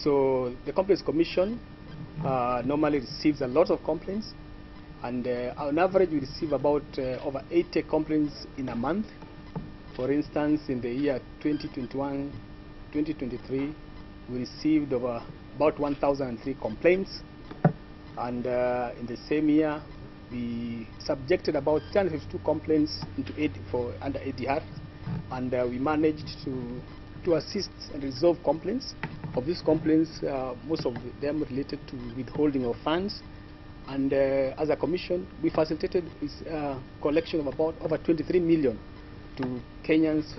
So the Complaints Commission normally receives a lot of complaints, and on average we receive about over 80 complaints in a month. For instance, in the year 2021-2023, we received over about 1,003 complaints, and in the same year we subjected about 352 complaints under ADR, and we managed to assist and resolve complaints. Of these complaints, most of them related to withholding of funds, and as a commission we facilitated collection of about over 23 million to Kenyans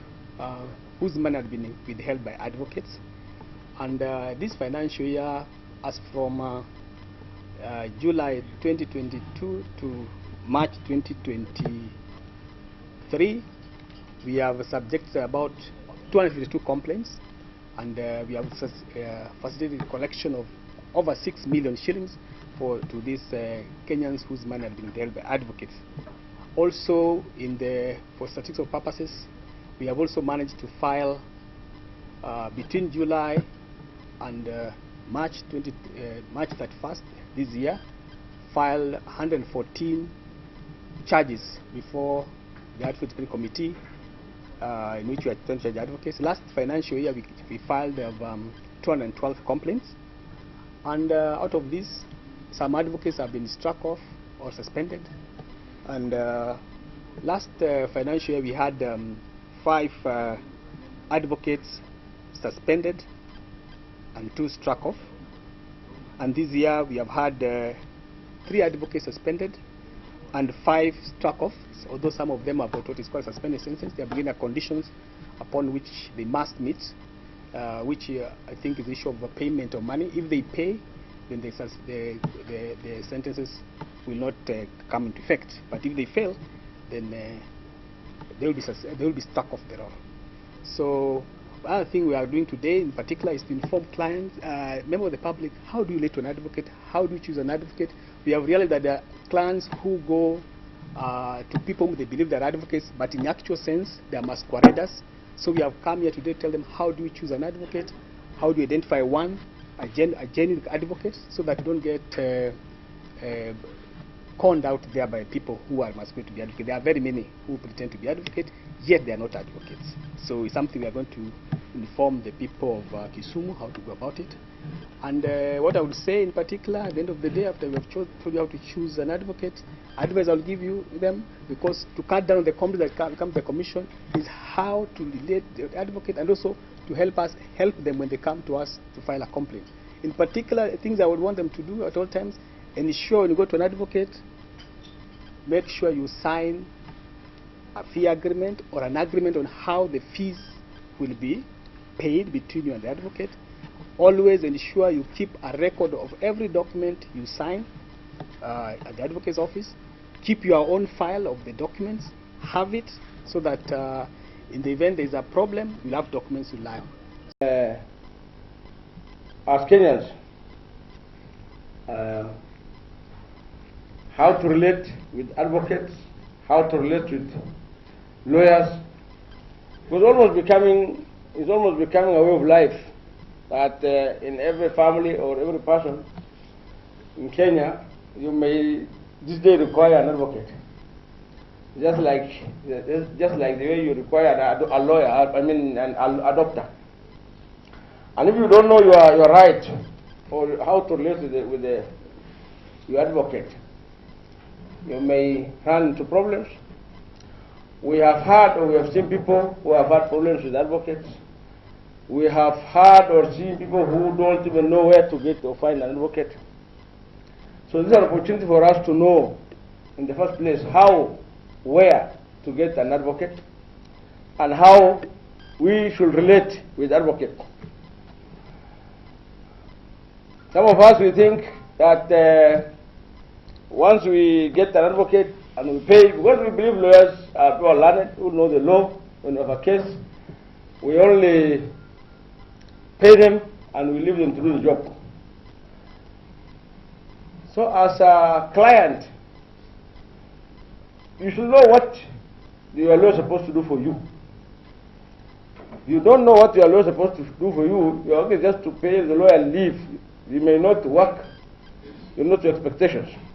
whose money had been withheld by advocates. And this financial year, as from July 2022 to March 2023, we have subjected about 252 complaints, and we have facilitated the collection of over 6 million shillings to these Kenyans whose money had been held by advocates. Also, for statistical purposes, we have also managed to file between July and March 31st this year, filed 114 charges before the Advocacy Committee, in which we are trying to charge advocates. Last financial year, we filed 212 complaints, and out of these, some advocates have been struck off or suspended. And last financial year, we had 5 advocates suspended and 2 struck off. And this year, we have had 3 advocates suspended and 5 struck off, although some of them have got what is called suspended sentence. They have given conditions upon which they must meet, which I think is the issue of payment of money. If they pay, then the sentences will not come into effect. But if they fail, then they will be struck off the roll. So the other thing we are doing today in particular is to inform clients, members of the public, how do you relate to an advocate, how do you choose an advocate. We have realized that there are clients who go to people who they believe they are advocates, but in actual sense they are masqueraders. So we have come here today to tell them, how do you choose an advocate, how do you identify a genuine advocate, so that you don't get conned out there by people who are masquerading to be advocates. There are very many who pretend to be advocates, yet they are not advocates. So it's something we are going to inform the people of Kisumu how to go about it. And what I would say in particular, at the end of the day, after we have told you how to choose an advocate, advice I'll give you them, because to cut down the complaints that come to the commission is how to relate the advocate, and also to help them when they come to us to file a complaint. In particular, things I would want them to do at all times: ensure when you go to an advocate, make sure you sign a fee agreement or an agreement on how the fees will be paid between you and the advocate. Always ensure you keep a record of every document you sign at the advocate's office. Keep your own file of the documents. Have it so that in the event there is a problem, you'll have documents to rely on. As Kenyans, how to relate with advocates, how to relate with lawyers, it's almost becoming a way of life that in every family or every person in Kenya, you may this day require an advocate, just like the way you require a lawyer, a doctor. And if you don't know your right or how to relate with your advocate, you may run into problems. We have heard or we have seen people who have had problems with advocates. We have heard or seen people who don't even know where to get or find an advocate. So this is an opportunity for us to know, in the first place, where to get an advocate, and how we should relate with advocates. Some of us, we think that once we get an advocate and we pay, because we believe lawyers are people learned who know the law. When we have a case, we only pay them and we leave them to do the job. So as a client, you should know what your lawyer is supposed to do for you. You don't know what your lawyer is supposed to do for you. You're okay just to pay the lawyer and leave. You may not work. You're not to expectations.